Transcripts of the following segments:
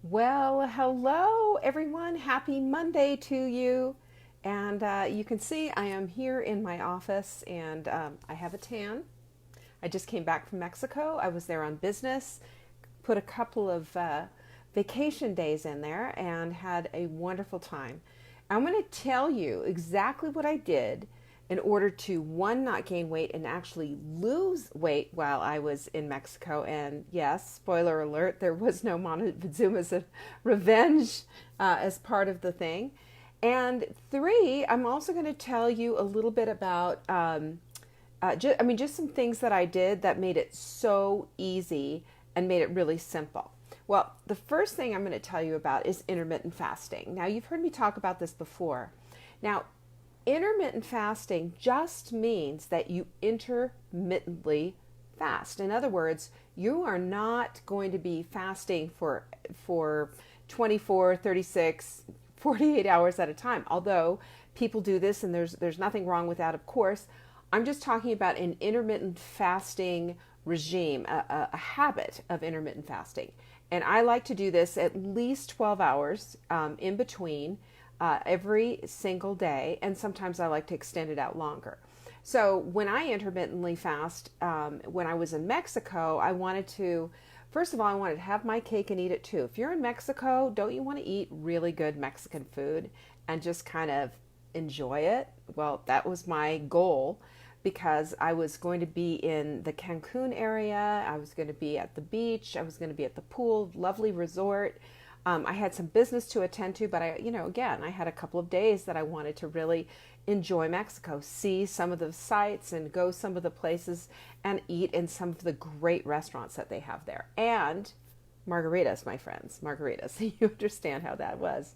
Well, hello everyone. Happy Monday to you. And you can see I am here in my office and I have a tan. I just came back from Mexico. I was there on business, put a couple of vacation days in there and had a wonderful time. I'm going to tell you exactly what I did in order to, one, not gain weight and actually lose weight while I was in Mexico. And yes, spoiler alert, there was no Montezuma's revenge as part of the thing. And three, I'm also going to tell you a little bit about, just some things that I did that made it so easy and made it really simple. Well, the first thing I'm going to tell you about is intermittent fasting. Now, you've heard me talk about this before. Now, intermittent fasting just means that you intermittently fast. In other words, you are not going to be fasting for 24, 36, 48 hours at a time. Although people do this and there's nothing wrong with that, of course. I'm just talking about an intermittent fasting regime, a habit of intermittent fasting. And I like to do this at least 12 hours in between every single day, and sometimes I like to extend it out longer. So when I intermittently fast, when I was in Mexico, first of all, I wanted to have my cake and eat it too. If you're in Mexico, don't you want to eat really good Mexican food and just kind of enjoy it? Well, that was my goal because I was going to be in the Cancun area. I was going to be at the beach. I was going to be at the pool, lovely resort. I had some business to attend to, but again, I had a couple of days that I wanted to really enjoy Mexico, see some of the sights and go some of the places and eat in some of the great restaurants that they have there. And margaritas, my friends, margaritas. You understand how that was.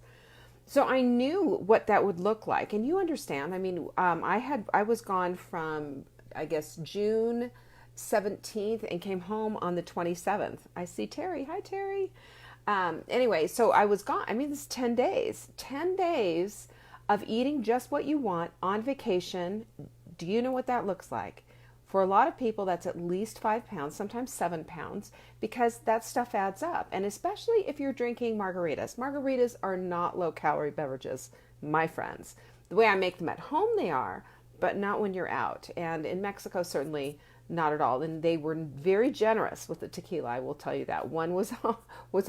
So I knew what that would look like, and you understand. I mean, I was gone from, I guess, June 17th and came home on the 27th. I see Terry. Hi, Terry. Anyway, so I was gone. I mean, this is 10 days. 10 days of eating just what you want on vacation. Do you know what that looks like? For a lot of people, that's at least 5 pounds, sometimes 7 pounds, because that stuff adds up. And especially if you're drinking margaritas. Margaritas are not low-calorie beverages, my friends. The way I make them at home, they are, but not when you're out. And in Mexico, certainly not at all. And they were very generous with the tequila, I will tell you that. One was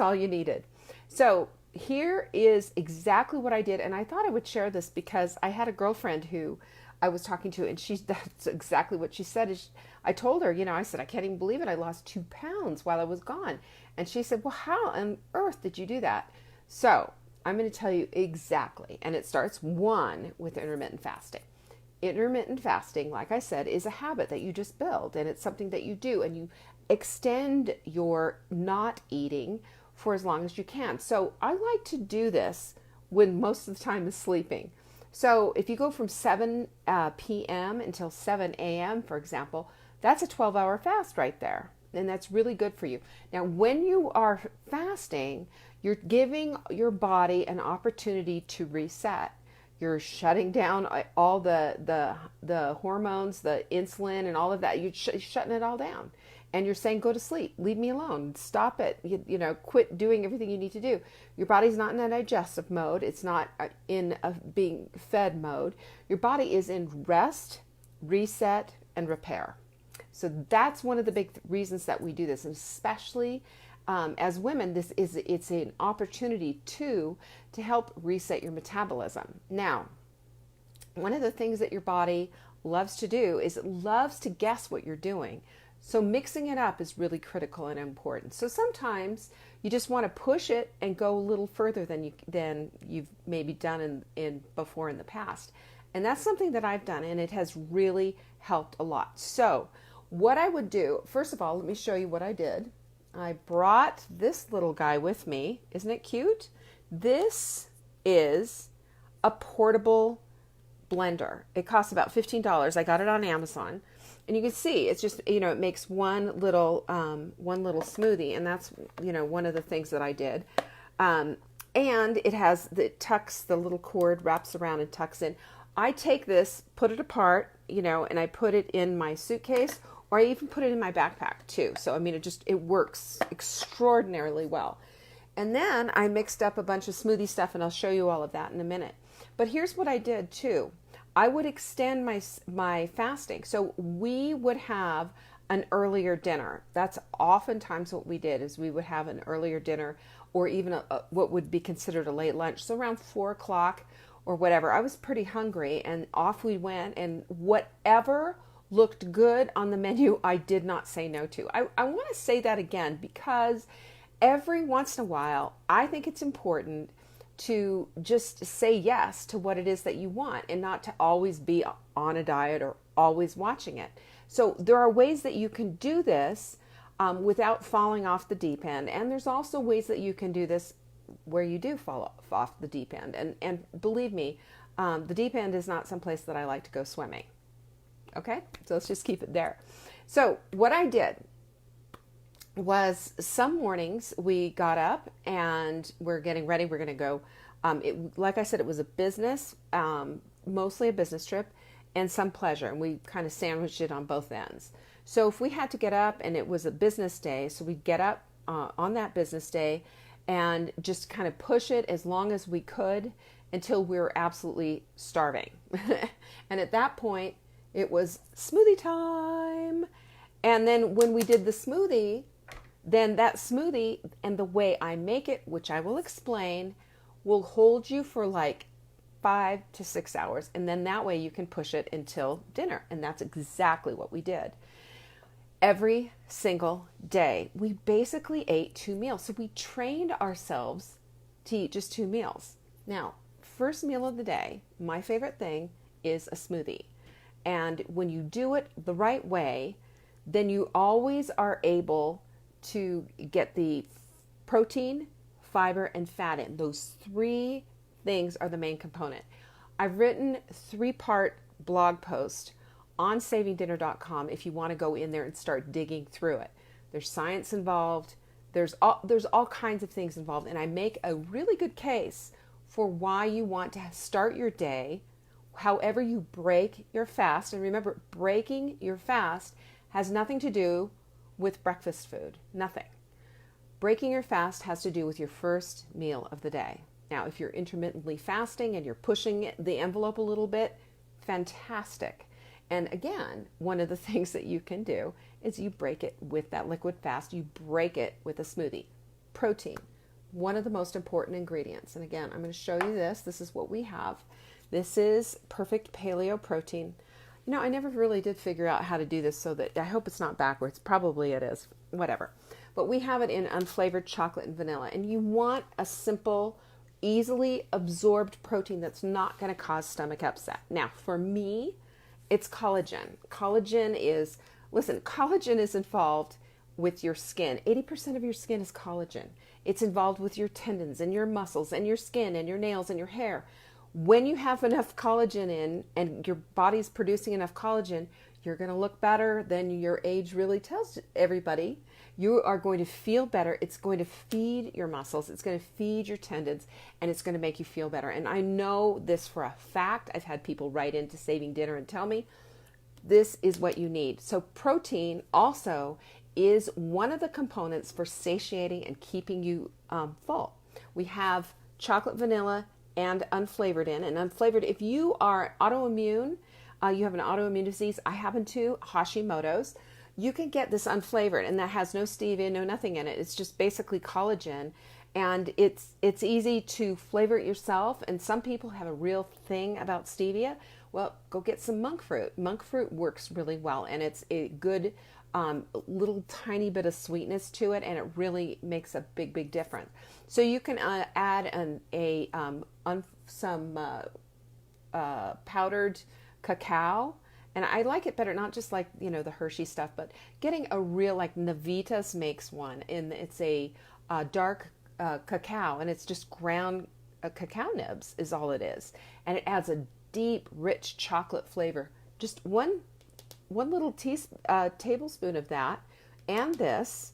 all you needed. So here is exactly what I did. And I thought I would share this because I had a girlfriend who I was talking to, and that's exactly what she said. I told her, I said, I can't even believe it. I lost 2 pounds while I was gone. And she said, well, how on earth did you do that? So I'm going to tell you exactly. And it starts, one, with intermittent fasting. Intermittent fasting, like I said, is a habit that you just build, and it's something that you do, and you extend your not eating for as long as you can. So I like to do this when most of the time is sleeping. So if you go from 7 p.m. until 7 a.m., for example, that's a 12-hour fast right there, and that's really good for you. Now, when you are fasting, you're giving your body an opportunity to reset. You're shutting down all the hormones, the insulin, and all of that. You're shutting it all down, and you're saying, "Go to sleep. Leave me alone. Stop it. Quit doing everything you need to do." Your body's not in a digestive mode. It's not in a being fed mode. Your body is in rest, reset, and repair. So that's one of the big reasons that we do this, and especially as women, it's an opportunity to help reset your metabolism. Now, one of the things that your body loves to do is it loves to guess what you're doing. So mixing it up is really critical and important. So sometimes you just want to push it and go a little further than you've maybe done in before in the past. And that's something that I've done, and it has really helped a lot. So what I would do, first of all, let me show you what I did. I brought this little guy with me. Isn't it cute? This is a portable blender. It costs about $15. I got it on Amazon. And you can see it's just, it makes one little smoothie, and that's, one of the things that I did. And it tucks, the little cord wraps around and tucks in. I take this, put it apart, and I put it in my suitcase, or I even put it in my backpack too. So, it works extraordinarily well. And then I mixed up a bunch of smoothie stuff, and I'll show you all of that in a minute. But here's what I did too. I would extend my fasting. So we would have an earlier dinner. That's oftentimes what we did, is we would have an earlier dinner, or even what would be considered a late lunch. So around 4 o'clock or whatever. I was pretty hungry, and off we went, and whatever looked good on the menu, I did not say no to. I want to say that again, because every once in a while, I think it's important to just say yes to what it is that you want, and not to always be on a diet or always watching it. So there are ways that you can do this without falling off the deep end. And there's also ways that you can do this where you do fall off the deep end. And believe me, the deep end is not someplace that I like to go swimming. Okay, so let's just keep it there. So what I did was, some mornings we got up and we're getting ready. We're going to go. Like I said, it was a business, mostly a business trip, and some pleasure. And we kind of sandwiched it on both ends. So if we had to get up and it was a business day, so we'd get up on that business day and just kind of push it as long as we could until we were absolutely starving. And at that point, it was smoothie time. And then when we did the smoothie, then that smoothie and the way I make it, which I will explain, will hold you for like 5 to 6 hours. And then that way you can push it until dinner. And that's exactly what we did. Every single day, we basically ate 2 meals. So we trained ourselves to eat just 2 meals. Now, first meal of the day, my favorite thing is a smoothie. And when you do it the right way, then you always are able to get the protein, fiber, and fat in. Those 3 things are the main component. I've written 3-part blog post on savingdinner.com if you want to go in there and start digging through it. There's science involved. There's all kinds of things involved. And I make a really good case for why you want to start your day however you break your fast. And remember, breaking your fast has nothing to do with breakfast food. Nothing. Breaking your fast has to do with your first meal of the day. Now, if you're intermittently fasting and you're pushing the envelope a little bit, fantastic. And again, one of the things that you can do is you break it with that liquid fast. You break it with a smoothie. Protein, one of the most important ingredients. And again, I'm going to show you this. This is what we have. This is perfect paleo protein. You know, I never really did figure out how to do this, so that I hope it's not backwards. Probably it is. Whatever. But we have it in unflavored chocolate and vanilla. And you want a simple, easily absorbed protein that's not going to cause stomach upset. Now, for me, it's collagen. Collagen is involved with your skin. 80% of your skin is collagen. It's involved with your tendons and your muscles and your skin and your nails and your hair. When you have enough collagen in and your body's producing enough collagen, you're going to look better than your age really tells everybody. You are going to feel better. It's going to feed your muscles. It's going to feed your tendons, and it's going to make you feel better. And I know this for a fact. I've had people write into Saving Dinner and tell me this is what you need. So protein also is one of the components for satiating and keeping you full. We have chocolate, vanilla, and unflavored in. And unflavored, if you are autoimmune, you have an autoimmune disease, I happen to, Hashimoto's, you can get this unflavored, and that has no stevia, no nothing in it. It's just basically collagen, and it's easy to flavor it yourself. And some people have a real thing about stevia. Well, go get some monk fruit. Monk fruit works really well, and it's a good little tiny bit of sweetness to it, and it really makes a big difference. So you can add some powdered cacao. And I like it better, not just like, the Hershey stuff, but getting a real, like Navitas makes one, and it's a dark cacao, and it's just ground cacao nibs is all it is. And it adds a deep, rich chocolate flavor. Just one little tablespoon of that, and this,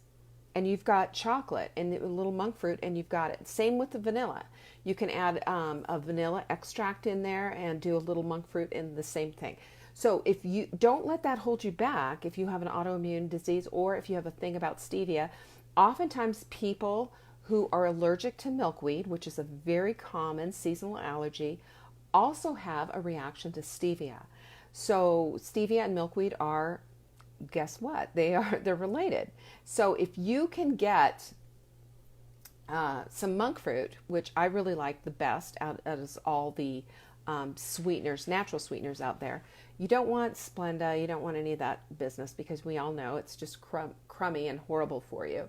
and you've got chocolate and a little monk fruit, and you've got it. Same with the vanilla. You can add a vanilla extract in there and do a little monk fruit in the same thing. So if you don't let that hold you back, if you have an autoimmune disease or if you have a thing about stevia, oftentimes people who are allergic to milkweed, which is a very common seasonal allergy, also have a reaction to stevia. So stevia and milkweed are, guess what? They're related. So if you can get some monk fruit, which I really like the best out of all the sweeteners, natural sweeteners out there. You don't want Splenda, you don't want any of that business because we all know it's just crummy and horrible for you.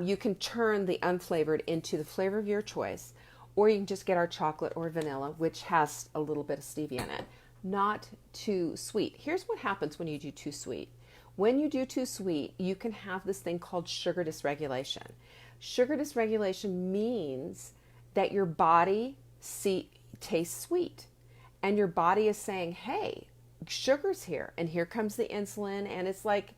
You can turn the unflavored into the flavor of your choice, or you can just get our chocolate or vanilla, which has a little bit of stevia in it. Not too sweet. Here's what happens when you do too sweet. When you do too sweet, you can have this thing called sugar dysregulation. Sugar dysregulation means that your body tastes sweet, and your body is saying, hey, sugar's here, and here comes the insulin, and it's like,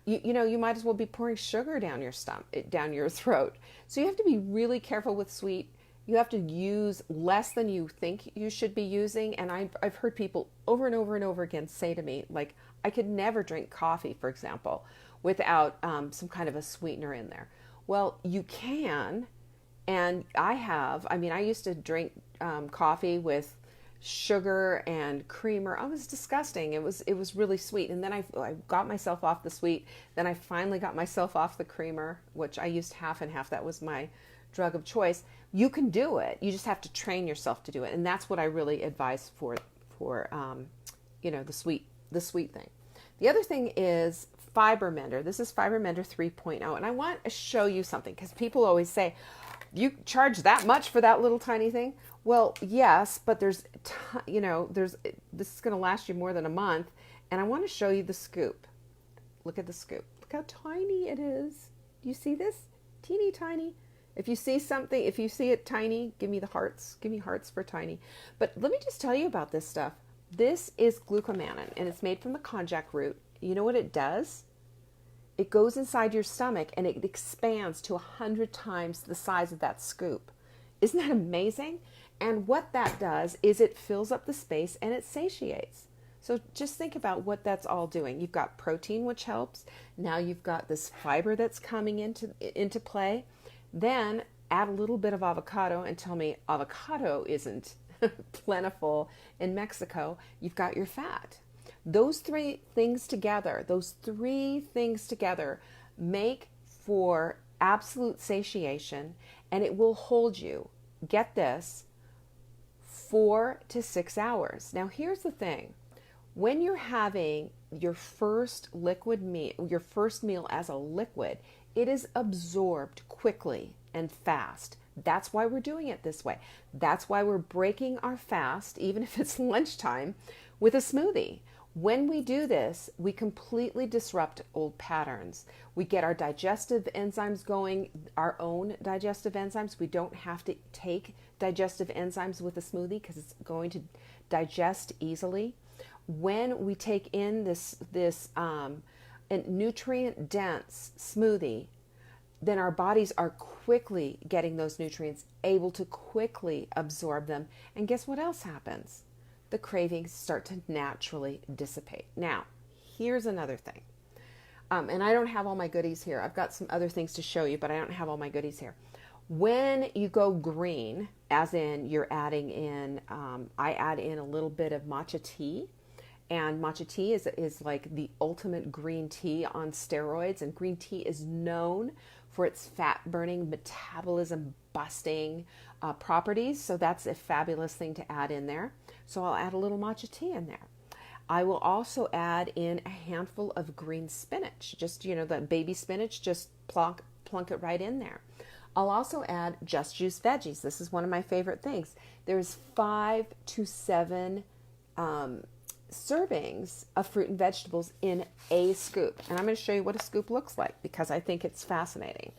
you might as well be pouring sugar down your stomach, down your throat. So you have to be really careful with sweet. You have to use less than you think you should be using. And I've heard people over and over and over again say to me, like, I could never drink coffee, for example, without some kind of a sweetener in there. Well, you can, and I used to drink coffee with sugar and creamer. Oh, it was disgusting. It was really sweet. And then I got myself off the sweet. Then I finally got myself off the creamer, which I used half and half. That was my drug of choice. You can do it. You just have to train yourself to do it. And that's what I really advise for the sweet thing. The other thing is Fiber Mender. This is Fiber Mender 3.0. And I want to show you something because people always say, you charge that much for that little tiny thing? Well, yes, but this is going to last you more than a month. And I want to show you the scoop. Look at the scoop. Look how tiny it is. Do you see this? Teeny tiny. If you see it tiny, give me the hearts. Give me hearts for tiny. But let me just tell you about this stuff. This is glucomannan, and it's made from the konjac root. You know what it does? It goes inside your stomach, and it expands to 100 times the size of that scoop. Isn't that amazing? And what that does is it fills up the space, and it satiates. So just think about what that's all doing. You've got protein, which helps. Now you've got this fiber that's coming into play. Then add a little bit of avocado and tell me avocado isn't plentiful in Mexico. You've got your fat. Those three things together make for absolute satiation, and it will hold you, get this, 4 to 6 hours. Now here's the thing. When you're having your first meal as a liquid, it is absorbed quickly and fast. That's why we're doing it this way. That's why we're breaking our fast, even if it's lunchtime, with a smoothie. When we do this, we completely disrupt old patterns. We get our digestive enzymes going, our own digestive enzymes. We don't have to take digestive enzymes with a smoothie because it's going to digest easily. When we take in this nutrient-dense smoothie, then our bodies are quickly getting those nutrients, able to quickly absorb them. And guess what else happens? The cravings start to naturally dissipate. Now, here's another thing. And I don't have all my goodies here. I've got some other things to show you, but I don't have all my goodies here. When you go green, as in you're adding in, I add in a little bit of matcha tea. And matcha tea is like the ultimate green tea on steroids. And green tea is known for its fat-burning, metabolism-busting properties. So that's a fabulous thing to add in there. So I'll add a little matcha tea in there. I will also add in a handful of green spinach. Just, the baby spinach, just plunk it right in there. I'll also add just juice veggies. This is one of my favorite things. There's 5 to 7 servings of fruit and vegetables in a scoop. And I'm going to show you what a scoop looks like because I think it's fascinating.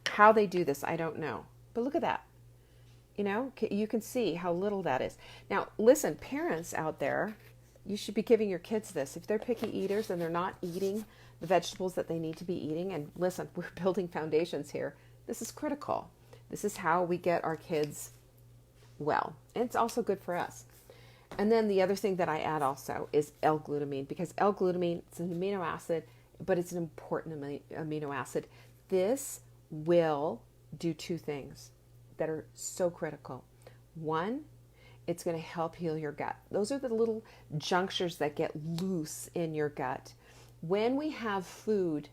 How they do this, I don't know. But look at that. You can see how little that is. Now, listen, parents out there, you should be giving your kids this. If they're picky eaters and they're not eating the vegetables that they need to be eating, and listen, we're building foundations here. This is critical. This is how we get our kids well. And it's also good for us. And then the other thing that I add also is L-glutamine, because L-glutamine, it's an amino acid, but it's an important amino acid. This will do two things that are so critical. One, it's going to help heal your gut. Those are the little junctures that get loose in your gut. When we have food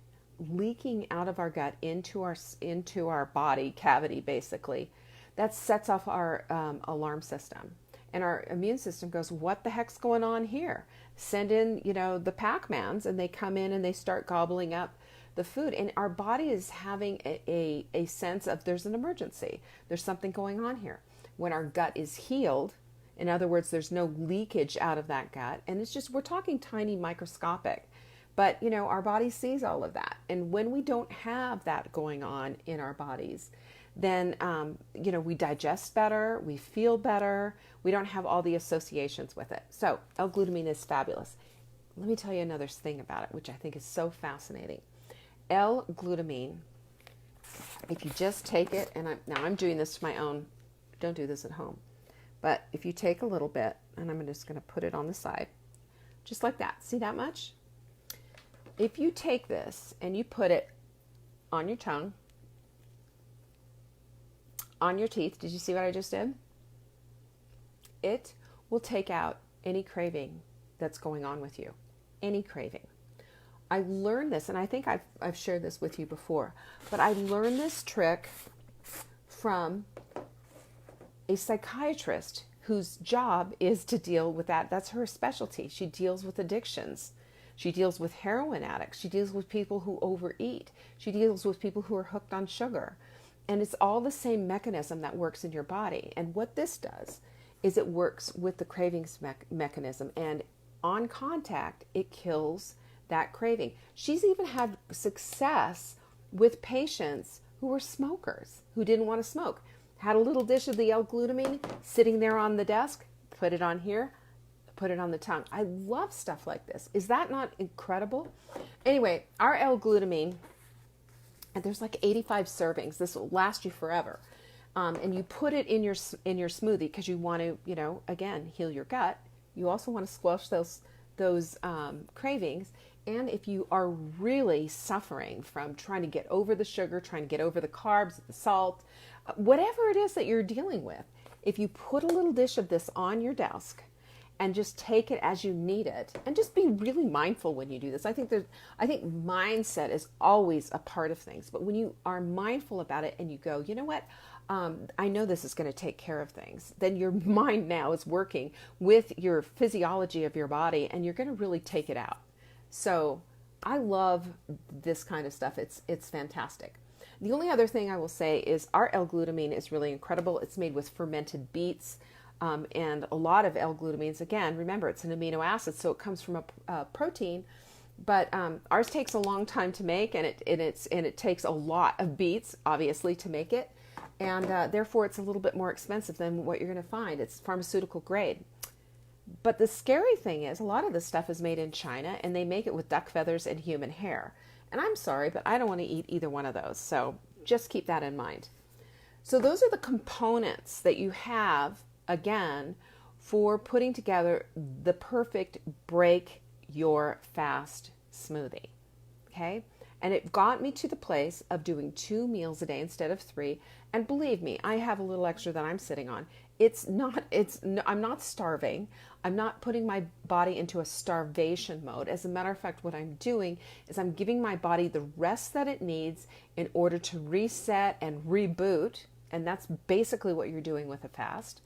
leaking out of our gut into our body cavity, basically, that sets off our alarm system. And our immune system goes, what the heck's going on here? Send in, the Pac-Mans, and they come in and they start gobbling up the food. And our body is having a sense of there's an emergency. There's something going on here. When our gut is healed, in other words, there's no leakage out of that gut. And it's just, we're talking tiny microscopic. But, our body sees all of that. And when we don't have that going on in our bodies, then, we digest better, we feel better, we don't have all the associations with it. So L-glutamine is fabulous. Let me tell you another thing about it, which I think is so fascinating. L-glutamine, if you just take it, and I'm doing this to my own, don't do this at home, but if you take a little bit, and I'm just going to put it on the side, just like that. See that much? If you take this and you put it on your tongue, on your teeth, did you see what I just did? It will take out any craving that's going on with you, any craving. I learned this, and I think I've shared this with you before, but I learned this trick from a psychiatrist whose job is to deal with that. That's her specialty. She deals with addictions. She deals with heroin addicts. She deals with people who overeat. She deals with people who are hooked on sugar. And it's all the same mechanism that works in your body. And what this does is it works with the cravings mechanism. And on contact, it kills that craving. She's even had success with patients who were smokers, who didn't want to smoke. Had a little dish of the L-glutamine sitting there on the desk, put it on here, put it on the tongue. I love stuff like this. Is that not incredible? Anyway, our L-glutamine, and there's like 85 servings. This will last you forever. And you put it in your smoothie because you want to, again, heal your gut. You also want to squelch those cravings. And if you are really suffering from trying to get over the sugar, trying to get over the carbs, the salt, whatever it is that you're dealing with, if you put a little dish of this on your desk and just take it as you need it, and just be really mindful when you do this. I think mindset is always a part of things, but when you are mindful about it and you go, you know what, I know this is going to take care of things, then your mind now is working with your physiology of your body, and you're going to really take it out. So I love this kind of stuff. It's fantastic. The only other thing I will say is our L-glutamine is really incredible. It's made with fermented beets. And a lot of L-glutamines, again, remember, it's an amino acid, so it comes from a protein. But ours takes a long time to make, and it takes a lot of beets, obviously, to make it. And therefore, it's a little bit more expensive than what you're going to find. It's pharmaceutical grade. But the scary thing is, a lot of this stuff is made in China, and they make it with duck feathers and human hair. And I'm sorry, but I don't want to eat either one of those. So just keep that in mind. So those are the components that you have, again, for putting together the perfect break your fast smoothie. Okay? And it got me to the place of doing 2 meals a day instead of 3. And believe me, I have a little extra that I'm sitting on. I'm not starving. I'm not putting my body into a starvation mode. As a matter of fact, what I'm doing is I'm giving my body the rest that it needs in order to reset and reboot. And that's basically what you're doing with a fast.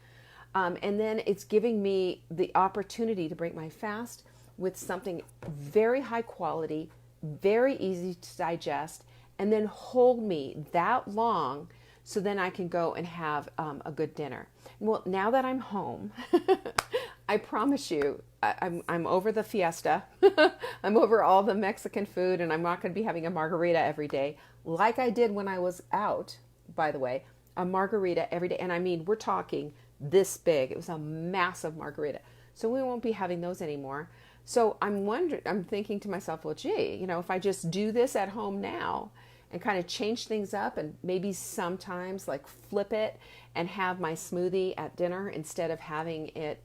And then it's giving me the opportunity to break my fast with something very high quality, very easy to digest, and then hold me that long so then I can go and have a good dinner. Well, now that I'm home, I promise you, I'm over the fiesta. I'm over all the Mexican food, and I'm not going to be having a margarita every day like I did when I was out, by the way, a margarita every day. And I mean, we're talking this big. It was a massive margarita. So we won't be having those anymore. So I'm thinking to myself, well, gee, if I just do this at home now and kind of change things up and maybe sometimes like flip it and have my smoothie at dinner instead of having it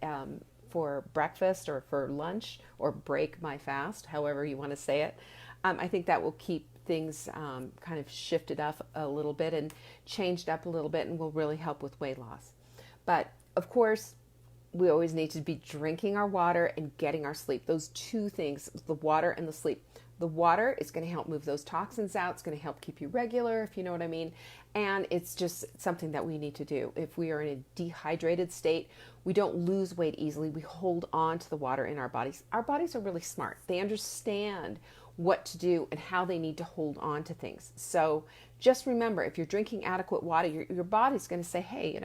for breakfast or for lunch, or break my fast, however you want to say it. I think that will keep things kind of shifted up a little bit and changed up a little bit, and will really help with weight loss. But of course, we always need to be drinking our water and getting our sleep. Those two things, the water and the sleep. The water is going to help move those toxins out. It's going to help keep you regular, if you know what I mean. And it's just something that we need to do. If we are in a dehydrated state, we don't lose weight easily. We hold on to the water in our bodies. Our bodies are really smart. They understand what to do and how they need to hold on to things. So just remember, if you're drinking adequate water, your body's going to say, hey,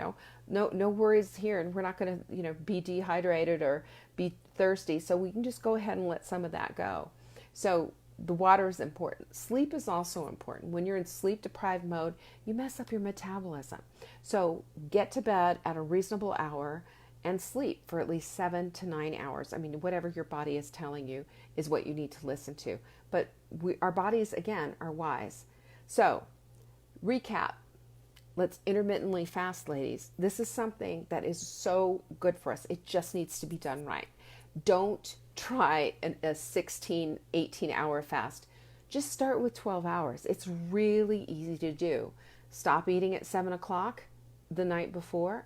no worries here, and we're not going to, be dehydrated or be thirsty. So we can just go ahead and let some of that go. So the water is important. Sleep is also important. When you're in sleep deprived mode, you mess up your metabolism. So get to bed at a reasonable hour and sleep for at least 7 to 9 hours. I mean, whatever your body is telling you is what you need to listen to. But our bodies, again, are wise. So recap. Let's intermittently fast, ladies. This is something that is so good for us. It just needs to be done right. Don't try a 16, 18-hour fast. Just start with 12 hours. It's really easy to do. Stop eating at 7 o'clock the night before,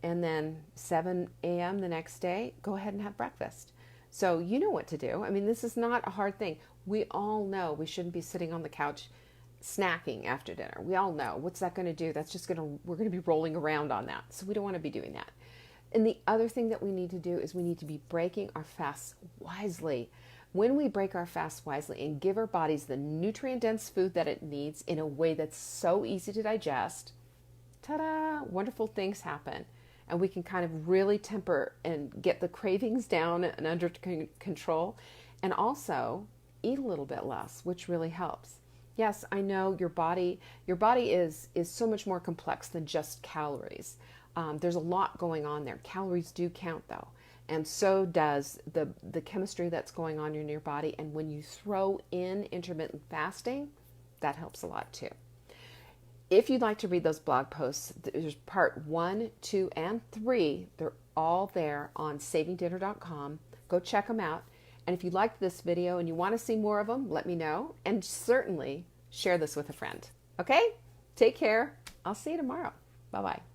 and then 7 a.m. the next day, go ahead and have breakfast. So you know what to do. I mean, this is not a hard thing. We all know we shouldn't be sitting on the couch snacking after dinner. We all know. What's that going to do? We're going to be rolling around on that. So we don't want to be doing that. And the other thing that we need to do is we need to be breaking our fasts wisely. When we break our fasts wisely and give our bodies the nutrient-dense food that it needs in a way that's so easy to digest, ta-da, wonderful things happen. And we can kind of really temper and get the cravings down and under control, and also eat a little bit less, which really helps. Yes, I know your body is so much more complex than just calories. There's a lot going on there. Calories do count, though, and so does the chemistry that's going on in your body. And when you throw in intermittent fasting, that helps a lot too. If you'd like to read those blog posts, there's part 1, 2, and 3. They're all there on savingdinner.com. Go check them out. And if you liked this video and you want to see more of them, let me know. And certainly share this with a friend. Okay? Take care. I'll see you tomorrow. Bye-bye.